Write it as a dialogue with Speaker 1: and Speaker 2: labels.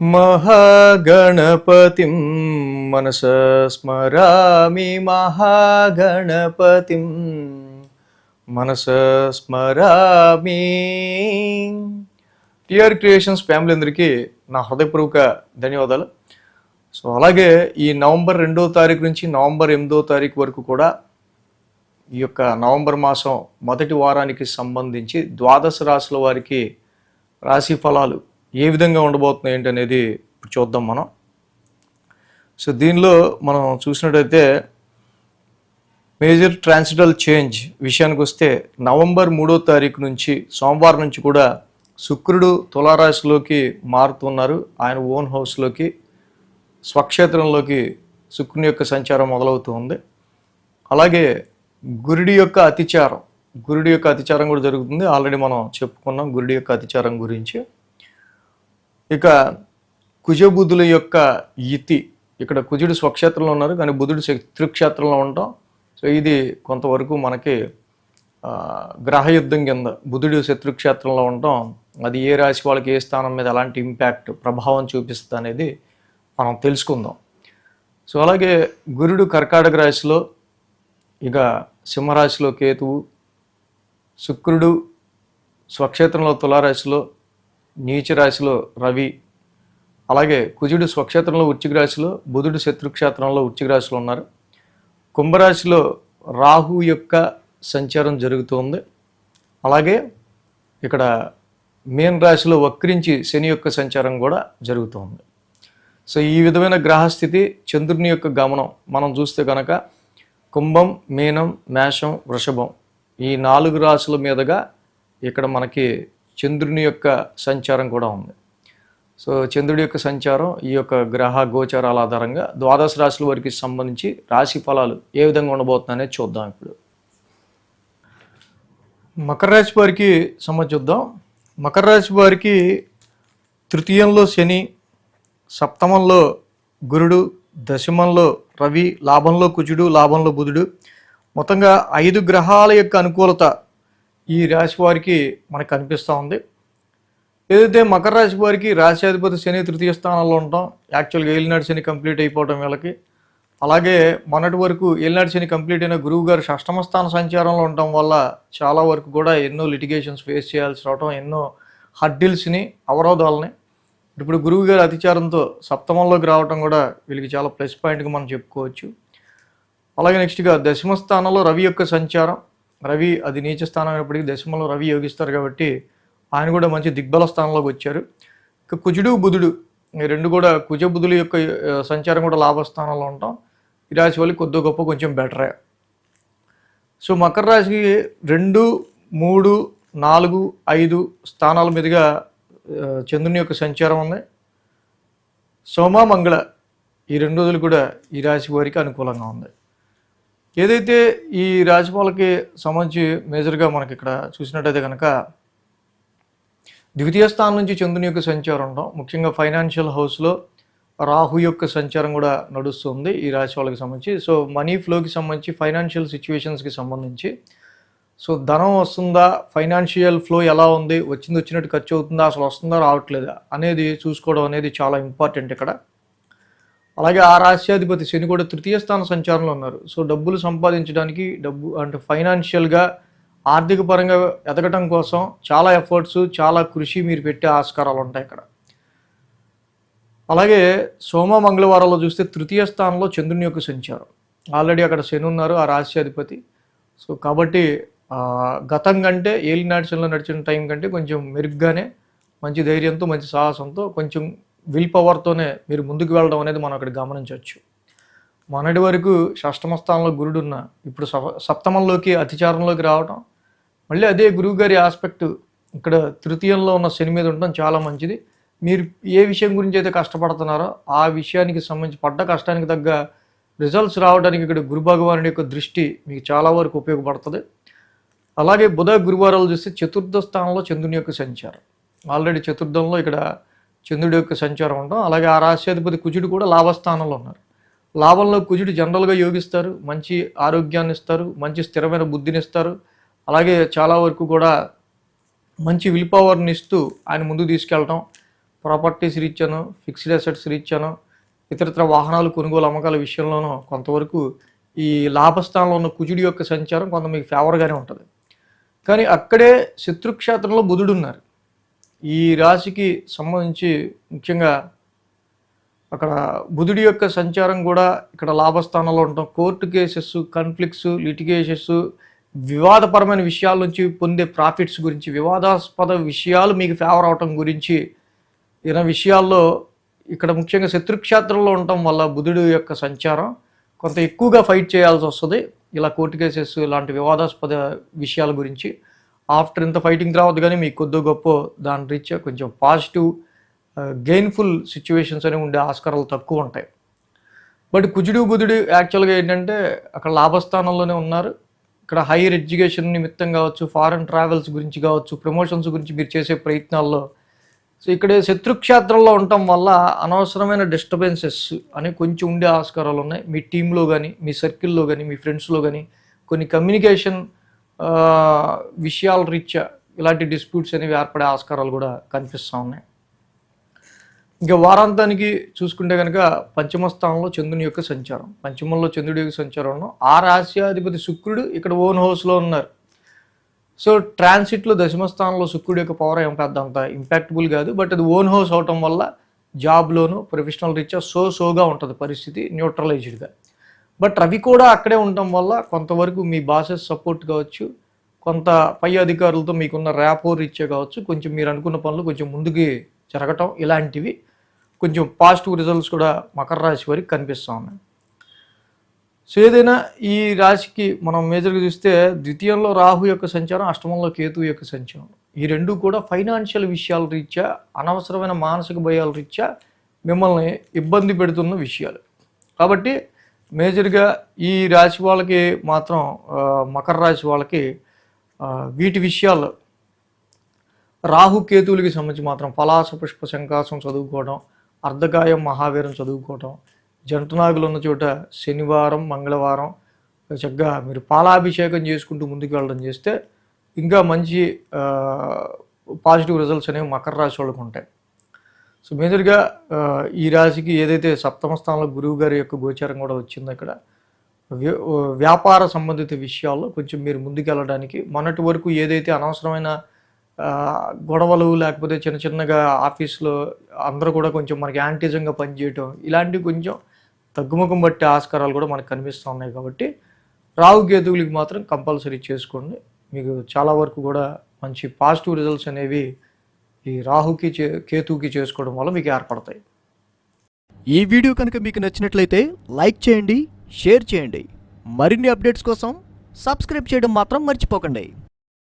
Speaker 1: మహాగణపతిం మనసా స్మరామి మహాగణపతిం మనసా స్మరామి. TR creations family అందరికీ నా హృదయపూర్వక ధన్యవాదాలు. సో అలాగే ఈ నవంబర్ 2వ తారీఖు నుంచి నవంబర్ 8వ తారీఖు వరకు కూడా ఈ యొక్క నవంబర్ మాసం మొదటి వారానికి సంబంధించి ద్వాదశ రాశుల వారికి రాశి ఫలాలు ఏ విధంగా ఉండబోతున్నాయి ఏంటి అనేది ఇప్పుడు చూద్దాం మనం. సో దీనిలో మనం చూసినట్టయితే మేజర్ ట్రాన్సిటల్ చేంజ్ విషయానికి వస్తే నవంబర్ 3వ తారీఖు నుంచి సోమవారం నుంచి కూడా శుక్రుడు తులారాశిలోకి మారుతున్నారు. ఆయన ఓన్ హౌస్లోకి స్వక్షేత్రంలోకి శుక్రుని యొక్క సంచారం మొదలవుతుంది. అలాగే గురుడి యొక్క అతిచారం కూడా జరుగుతుంది. ఆల్రెడీ మనం చెప్పుకున్నాం గురుడి యొక్క అతిచారం గురించి. ఇక కుజబుధుల యొక్క ఇతి, ఇక్కడ కుజుడు స్వక్షేత్రంలో ఉన్నారు కానీ బుధుడు శత్రుక్షేత్రంలో ఉంటాం. సో ఇది కొంతవరకు మనకి గ్రహయుద్ధం కింద బుధుడు శత్రుక్షేత్రంలో ఉండటం, అది ఏ రాశి వాళ్ళకి ఏ స్థానం మీద ఎలాంటి ఇంపాక్ట్ ప్రభావం చూపిస్తుంది అనేది మనం తెలుసుకుందాం. సో అలాగే గురుడు కర్కాటక రాశిలో, ఇక సింహరాశిలో కేతువు, శుక్రుడు స్వక్షేత్రంలో తులారాశిలో, నీచ రాశిలో రవి, అలాగే కుజుడు స్వక్షేత్రంలో వృశ్చిక రాశిలో, బుధుడు శత్రుక్షేత్రంలో వృశ్చిక రాశిలో ఉన్నారు. కుంభరాశిలో రాహు యొక్క సంచారం జరుగుతుంది. అలాగే ఇక్కడ మీన రాశిలో వక్రించి శని యొక్క సంచారం కూడా జరుగుతుంది. సో ఈ విధమైన గ్రహస్థితి, చంద్రుని యొక్క గమనం మనం చూస్తే కనుక కుంభం, మీనం, మేషం, వృషభం ఈ 4 రాశుల మీదుగా ఇక్కడ మనకి చంద్రుని యొక్క సంచారం కూడా ఉంది. సో చంద్రుడి యొక్క సంచారం, ఈ యొక్క గ్రహ గోచారాల ఆధారంగా ద్వాదశ రాశుల వారికి సంబంధించి రాశి ఫలాలు ఏ విధంగా ఉండబోతున్నాయనేది చూద్దాం. ఇప్పుడు మకర రాశి వారికి చూద్దాం. మకర రాశి వారికి తృతీయంలో శని, సప్తమంలో గురుడు, దశమంలో రవి, లాభంలో కుజుడు, లాభంలో బుధుడు, మొత్తంగా 5 గ్రహాల యొక్క అనుకూలత ఈ రాశి వారికి మనకు కనిపిస్తూ ఉంది. ఏదైతే మకర రాశి వారికి రాశ్యాధిపతి శని తృతీయ స్థానంలో ఉంటాం. యాక్చువల్గా ఏలినాటి శని కంప్లీట్ అయిపోవటం వీళ్ళకి. అలాగే మొన్నటి వరకు ఏలినాటి శని కంప్లీట్ అయిన గురువు గారు షష్టమ స్థాన సంచారంలో ఉండటం వల్ల చాలా వరకు కూడా ఎన్నో లిటిగేషన్స్ ఫేస్ చేయాల్సి రావటం, ఎన్నో హర్డిల్స్ని, అవరోధాలని. ఇప్పుడు గురువు గారి అతిచారంతో సప్తమంలోకి రావటం కూడా వీళ్ళకి చాలా ప్లస్ పాయింట్గా మనం చెప్పుకోవచ్చు. అలాగే నెక్స్ట్గా దశమ స్థానంలో రవి యొక్క సంచారం. రవి అది నీచ స్థానం అయినప్పటికీ దశమంలో రవి యోగిస్తారు కాబట్టి ఆయన కూడా మంచి దిగ్బల స్థానంలోకి వచ్చారు. ఇక కుజుడు, బుధుడు ఈ 2 కూడా కుజ బుధుల యొక్క సంచారం కూడా లాభస్థానంలో ఉంటాం. ఈ రాశి వాళ్ళకి కొద్ది గొప్ప కొంచెం బెటరే. సో మకర రాశికి 2, 3, 4, 5 స్థానాల మీదుగా చంద్రుని యొక్క సంచారం ఉంది. సోమ, మంగళ ఈ 2 రోజులు కూడా ఈ రాశి వారికి అనుకూలంగా ఉంది. ఏదైతే ఈ రాశి వాళ్ళకి సంబంధించి మేజర్గా మనకి ఇక్కడ చూసినట్టయితే కనుక ద్వితీయ స్థానం నుంచి చంద్రుని యొక్క సంచారం ఉంటాం. ముఖ్యంగా ఫైనాన్షియల్ హౌస్లో రాహు యొక్క సంచారం కూడా నడుస్తుంది ఈ రాశి వాళ్ళకి సంబంధించి. సో మనీ ఫ్లోకి సంబంధించి, ఫైనాన్షియల్ సిచ్యువేషన్స్కి సంబంధించి, సో ధనం వస్తుందా, ఫైనాన్షియల్ ఫ్లో ఎలా ఉంది, వచ్చినట్టు ఖర్చు అవుతుందా, అసలు వస్తుందా రావట్లేదా అనేది చూసుకోవడం అనేది చాలా ఇంపార్టెంట్ ఇక్కడ. అలాగే ఆ రాశ్యాధిపతి శని కూడా తృతీయ స్థాన సంచారంలో ఉన్నారు. సో డబ్బులు సంపాదించడానికి, ఫైనాన్షియల్గా ఆర్థిక పరంగా ఎదగటం కోసం చాలా ఎఫర్ట్స్, చాలా కృషి మీరు పెట్టే ఆస్కారాలు ఉంటాయి ఇక్కడ. అలాగే సోమ, మంగళవారాల్లో చూస్తే తృతీయ స్థానంలో చంద్రుని యొక్క సంచారం. ఆల్రెడీ అక్కడ శని ఉన్నారు ఆ రాశ్యాధిపతి. సో కాబట్టి గతం కంటే ఏలినాటి శనిలో నడిచిన టైం కంటే కొంచెం మెరుగ్గానే మంచి ధైర్యంతో, మంచి సాహసంతో, కొంచెం విల్ పవర్తోనే మీరు ముందుకు వెళ్ళడం అనేది మనం అక్కడ గమనించవచ్చు. మొన్నటి వరకు షష్టమ స్థానంలో గురుడు ఉన్న ఇప్పుడు సప్తమంలోకి అతిచారంలోకి రావడం, మళ్ళీ అదే గురువు గారి ఆస్పెక్ట్ ఇక్కడ తృతీయంలో ఉన్న శని మీద ఉండడం చాలా మంచిది. మీరు ఏ విషయం గురించి అయితే కష్టపడుతున్నారో ఆ విషయానికి సంబంధించి పడ్డ కష్టానికి తగ్గ రిజల్ట్స్ రావడానికి ఇక్కడ గురు భగవానుడి యొక్క దృష్టి మీకు చాలా వరకు ఉపయోగపడుతుంది. అలాగే బుధ, గురువారాలు చూస్తే చతుర్థ స్థానంలో చంద్రుని యొక్క సంచారం. ఆల్రెడీ చతుర్థంలో ఇక్కడ చంద్రుడి యొక్క సంచారం ఉండడం. అలాగే ఆ రాశ్యాధిపతి కుజుడు కూడా లాభస్థానంలో ఉన్నారు. లాభంలో కుజుడు జనరల్గా యోగిస్తారు, మంచి ఆరోగ్యాన్ని ఇస్తారు, మంచి స్థిరమైన బుద్ధిని ఇస్తారు. అలాగే చాలా వరకు కూడా మంచి విల్ పవర్ని ఇస్తూ ఆయన ముందుకు తీసుకెళ్ళటం, ప్రాపర్టీస్ రీత్యాను, ఫిక్స్డ్ అసెట్స్ రీత్యాను, ఇతరత్ర వాహనాలు కొనుగోలు అమ్మకాల విషయంలోనూ కొంతవరకు ఈ లాభస్థానంలో ఉన్న కుజుడి యొక్క సంచారం కొంత మీకు ఫేవర్గానే ఉంటుంది. కానీ అక్కడే శత్రుక్షేత్రంలో బుధుడు ఉన్నారు. ఈ రాశికి సంబంధించి ముఖ్యంగా అక్కడ బుధుడి యొక్క సంచారం కూడా ఇక్కడ లాభస్థానంలో ఉండటం, కోర్టు కేసెస్, కాన్ఫ్లిక్ట్స్, లిటిగేషన్స్, వివాదపరమైన విషయాల నుంచి పొందే ప్రాఫిట్స్ గురించి, వివాదాస్పద విషయాలు మీకు ఫేవర్ అవటం గురించి ఇలా విషయాల్లో ఇక్కడ ముఖ్యంగా శత్రుక్షేత్రంలో ఉండటం వల్ల బుధుడు యొక్క సంచారం కొంత ఎక్కువగా ఫైట్ చేయాల్సి వస్తుంది. ఇలా కోర్టు కేసెస్ ఇలాంటి వివాదాస్పద విషయాల గురించి ఆఫ్టర్ ఇంత ఫైటింగ్ తర్వాత కానీ మీకు కొద్దో గొప్ప దాని రీత్యా కొంచెం పాజిటివ్ గెయిన్ఫుల్ సిచ్యువేషన్స్ అనేవి ఉండే ఆస్కారాలు తక్కువ ఉంటాయి. బట్ కుజుడు బుధుడు యాక్చువల్గా ఏంటంటే అక్కడ లాభస్థానంలోనే ఉన్నారు. ఇక్కడ హైయర్ ఎడ్యుకేషన్ నిమిత్తం కావచ్చు, ఫారెన్ ట్రావెల్స్ గురించి కావచ్చు, ప్రమోషన్స్ గురించి మీరు చేసే ప్రయత్నాల్లో సో ఇక్కడ శత్రుక్షేత్రంలో ఉండటం వల్ల అనవసరమైన డిస్టర్బెన్సెస్ అని కొంచెం ఉండే ఆస్కారాలు ఉన్నాయి. మీ టీంలో కానీ, మీ సర్కిల్లో కానీ, మీ ఫ్రెండ్స్లో కానీ కొన్ని కమ్యూనికేషన్ విషయాల రీత్యా ఇలాంటి డిస్ప్యూట్స్ అనేవి ఏర్పడే ఆస్కారాలు కూడా కనిపిస్తూ ఉన్నాయి. ఇంకా వారాంతానికి చూసుకుంటే కనుక పంచమ స్థానంలో చంద్రుని యొక్క సంచారం, పంచమంలో చంద్రుడి యొక్క సంచారంలో ఆ రాశ్యాధిపతి శుక్రుడు ఇక్కడ ఓన్ హౌస్లో ఉన్నారు. సో ట్రాన్సిట్లో దశమ స్థానంలో శుక్రుడి యొక్క పవర్ ఏం పెద్ద అంత ఇంపాక్టబుల్ కాదు. బట్ అది ఓన్ హౌస్ అవటం వల్ల జాబ్లోను ప్రొఫెషనల్ రీత్యా సోగా ఉంటుంది పరిస్థితి, న్యూట్రలైజ్డ్గా. బట్ రవి కూడా అక్కడే ఉండటం వల్ల కొంతవరకు మీ బాసెస్ సపోర్ట్ కావచ్చు, కొంత పై అధికారులతో మీకున్న ర్యాపో రీత్యా కావచ్చు, కొంచెం మీరు అనుకున్న పనులు కొంచెం ముందుకి జరగటం, ఇలాంటివి కొంచెం పాజిటివ్ రిజల్ట్స్ కూడా మకర రాశి వారికి కనిపిస్తూ ఉన్నాయి. సో ఏదైనా ఈ రాశికి మనం మేజర్గా చూస్తే ద్వితీయంలో రాహు యొక్క సంచారం, అష్టమంలో కేతువు యొక్క సంచారం, ఈ రెండు కూడా ఫైనాన్షియల్ విషయాల రీత్యా, అనవసరమైన మానసిక భయాల రీత్యా మిమ్మల్ని ఇబ్బంది పెడుతున్న విషయాలు. కాబట్టి మేజర్గా ఈ రాశి వాళ్ళకి మాత్రం మకర రాశి వాళ్ళకి వీటి విషయాల్లో రాహు కేతువులకి సంబంధించి మాత్రం పలాస పుష్ప శంకాసం చదువుకోవడం, అర్ధకాయం మహావీరం చదువుకోవడం, జంతునాగులు ఉన్న చోట శనివారం మంగళవారం చక్కగా మీరు పాలాభిషేకం చేసుకుంటూ ముందుకు వెళ్ళడం చేస్తే ఇంకా మంచి పాజిటివ్ రిజల్ట్స్ అనేవి మకర రాశి వాళ్ళకు ఉంటాయి. సో మేజర్గా ఈ రాశికి ఏదైతే సప్తమ స్థానంలో గురువు గారి యొక్క గోచారం కూడా వచ్చిందో ఇక్కడ వ్యాపార సంబంధిత విషయాల్లో కొంచెం మీరు ముందుకు వెళ్ళడానికి, మొన్నటి వరకు ఏదైతే అనవసరమైన గొడవలు లేకపోతే చిన్న చిన్నగా ఆఫీస్లో అందరూ కూడా కొంచెం మనకి యాంటిజంగా పనిచేయటం, ఇలాంటివి కొంచెం తగ్గుముఖం బట్టే ఆస్కారాలు కూడా మనకు కనిపిస్తూ ఉన్నాయి. కాబట్టి రాహు కేతువులకి మాత్రం కంపల్సరీ చేసుకోండి, మీకు చాలా వరకు కూడా మంచి పాజిటివ్ రిజల్ట్స్ అనేవి ఈ రాహుకి కేతువుకి చేసుకోవడం వల్ల మీకు ఏర్పడతాయి.
Speaker 2: ఈ వీడియో కనుక మీకు నచ్చినట్లయితే లైక్ చేయండి, షేర్ చేయండి. మరిన్ని అప్డేట్స్ కోసం సబ్స్క్రైబ్ చేయడం మాత్రం మర్చిపోకండి.